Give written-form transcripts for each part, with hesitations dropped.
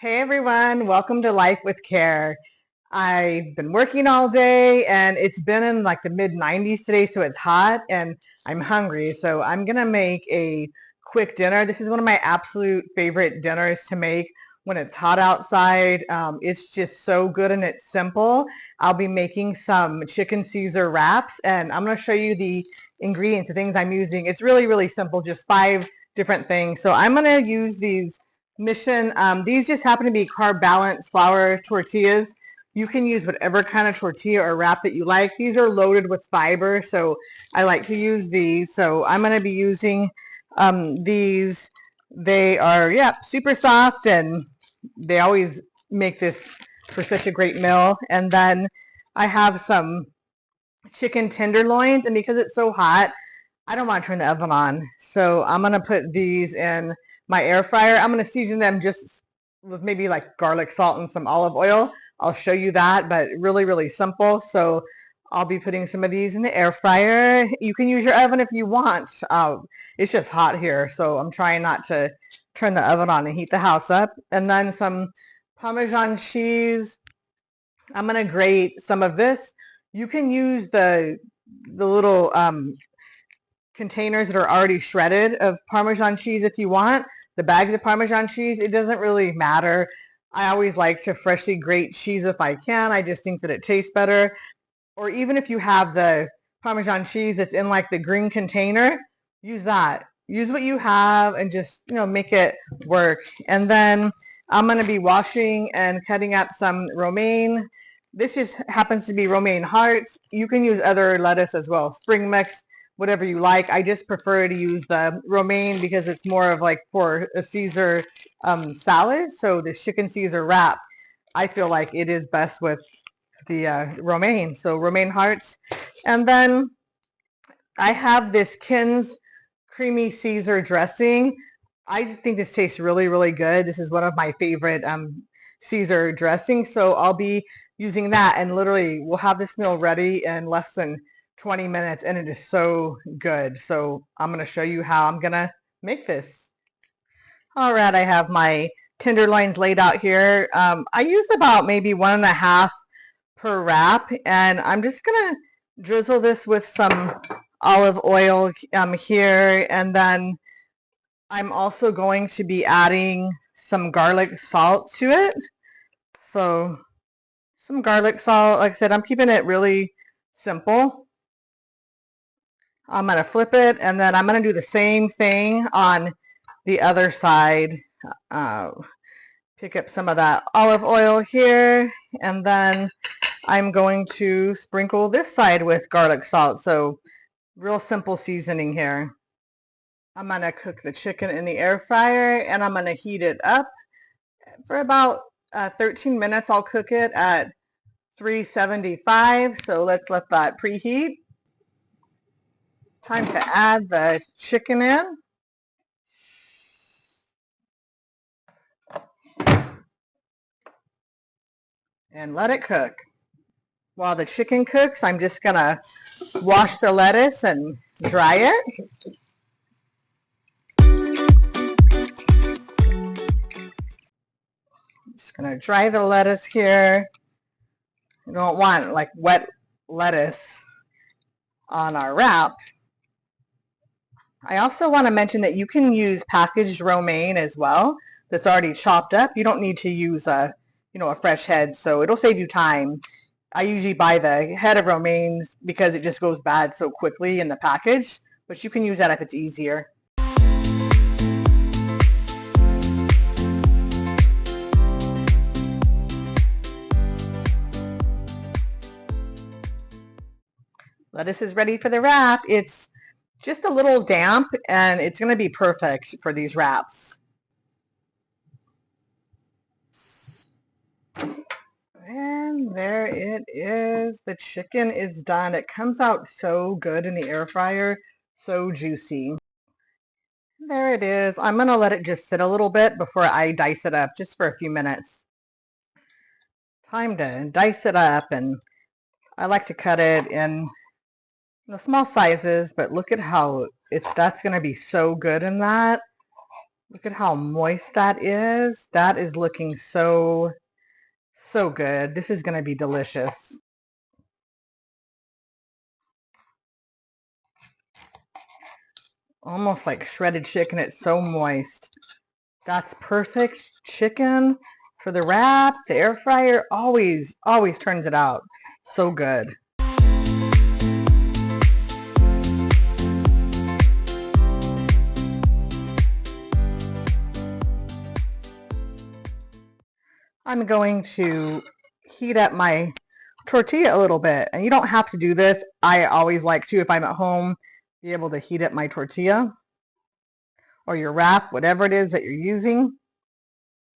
Hey everyone, welcome to Life with Care. I've been working all day and it's been in like the mid 90s today, so it's hot and I'm hungry. So I'm gonna make a quick dinner. This is one of my absolute favorite dinners to make when it's hot outside. It's just so good and it's simple. I'll be making some chicken Caesar wraps and I'm gonna show you the ingredients, the things I'm using. It's really, really simple, just 5 different things. So I'm gonna use these Mission, these just happen to be carb balance flour tortillas. You can use whatever kind of tortilla or wrap that you like. These are loaded with fiber, so I like to use these. So I'm going to be using these. They are, yeah, super soft, and they always make this for such a great meal. And then I have some chicken tenderloins, and because it's so hot, I don't want to turn the oven on. So I'm going to put these in my air fryer. I'm going to season them just with maybe like garlic, salt, and some olive oil. I'll show you that, but really, really simple. So I'll be putting some of these in the air fryer. You can use your oven if you want. It's just hot here, so I'm trying not to turn the oven on and heat the house up. And then some Parmesan cheese. I'm going to grate some of this. You can use the little containers that are already shredded of Parmesan cheese if you want. The bags of Parmesan cheese, it doesn't really matter. I always like to freshly grate cheese if I can. I just think that it tastes better. Or even if you have the Parmesan cheese that's in like the green container, use that. Use what you have and just, make it work. And then I'm going to be washing and cutting up some romaine. This just happens to be romaine hearts. You can use other lettuce as well, spring mix, whatever you like. I just prefer to use the romaine because it's more of like for a Caesar salad. So the chicken Caesar wrap, I feel like it is best with the romaine. So romaine hearts. And then I have this Kin's creamy Caesar dressing. I just think this tastes really, really good. This is one of my favorite Caesar dressings. So I'll be using that, and literally we'll have this meal ready in less than 20 minutes, and it is so good. So I'm going to show you how I'm going to make this. All right, I have my tenderloins laid out here. I use about maybe 1.5 per wrap, and I'm just going to drizzle this with some olive oil here, and then I'm also going to be adding some garlic salt to it. So some garlic salt, like I said, I'm keeping it really simple. I'm going to flip it, and then I'm going to do the same thing on the other side. Pick up some of that olive oil here, and then I'm going to sprinkle this side with garlic salt. So real simple seasoning here. I'm going to cook the chicken in the air fryer, and I'm going to heat it up for about 13 minutes. I'll cook it at 375. So let's let that preheat. Time to add the chicken in. And let it cook. While the chicken cooks, I'm just going to wash the lettuce and dry it. Just going to dry the lettuce here. You don't want like wet lettuce on our wrap. I also want to mention that you can use packaged romaine as well that's already chopped up. You don't need to use a fresh head, so it'll save you time. I usually buy the head of romaine because it just goes bad so quickly in the package, but you can use that if it's easier. Lettuce is ready for the wrap. It's just a little damp, and it's going to be perfect for these wraps. And there it is. The chicken is done. It comes out so good in the air fryer, so juicy. There it is. I'm going to let it just sit a little bit before I dice it up, just for a few minutes. Time to dice it up, and I like to cut it in small sizes, but look at how that's going to be so good in that. Look at how moist that is. That is looking so, so good. This is going to be delicious. Almost like shredded chicken. It's so moist. That's perfect chicken for the wrap. The air fryer always turns it out so good. I'm going to heat up my tortilla a little bit. And you don't have to do this. I always like to, if I'm at home, be able to heat up my tortilla or your wrap, whatever it is that you're using.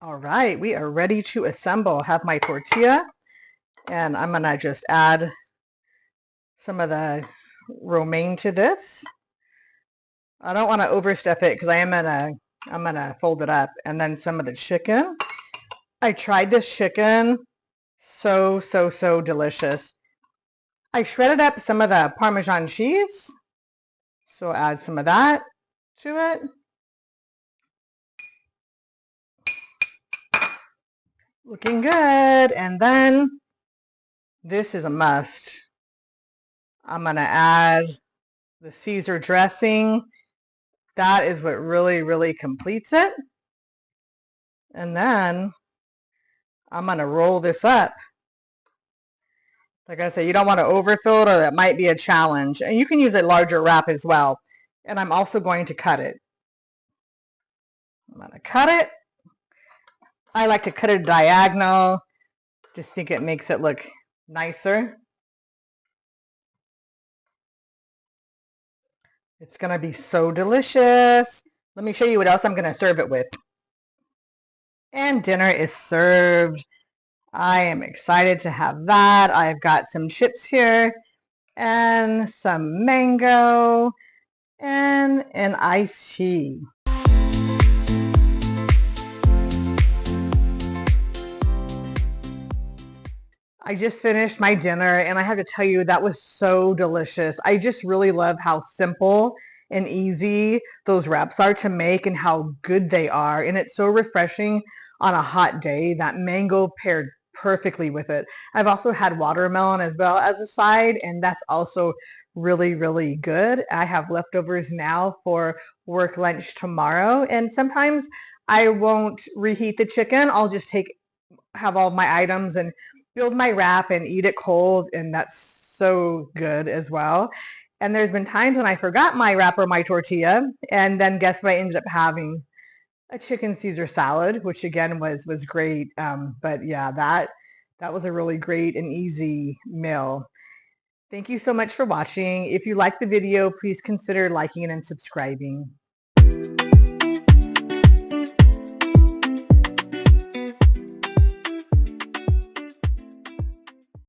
All right, we are ready to assemble. I have my tortilla, and I'm gonna just add some of the romaine to this. I don't want to overstuff it because I'm gonna fold it up, and then some of the chicken. I tried this chicken. So delicious. I shredded up some of the Parmesan cheese, so I'll add some of that to it. Looking good. And then this is a must. I'm gonna add the Caesar dressing. That is what really completes it. And then I'm gonna roll this up. Like I said, you don't want to overfill it, or that might be a challenge. And you can use a larger wrap as well. And I'm also going to cut it. I'm going to cut it. I like to cut it diagonal. Just think it makes it look nicer. It's going to be so delicious. Let me show you what else I'm going to serve it with. And dinner is served. I am excited to have that. I've got some chips here and some mango and an iced tea. I just finished my dinner, and I have to tell you, that was so delicious. I just really love how simple and easy those wraps are to make and how good they are. And it's so refreshing on a hot day. That mango paired perfectly with it. I've also had watermelon as well as a side, and that's also really good. I have leftovers now for work lunch tomorrow, and sometimes I won't reheat the chicken. I'll just have all my items and build my wrap and eat it cold, and that's so good as well. And there's been times when I forgot my wrap or my tortilla, and then guess what I ended up having? A chicken Caesar salad, which again was great. But yeah, that was a really great and easy meal. Thank you so much for watching. If you liked the video, please consider liking and subscribing.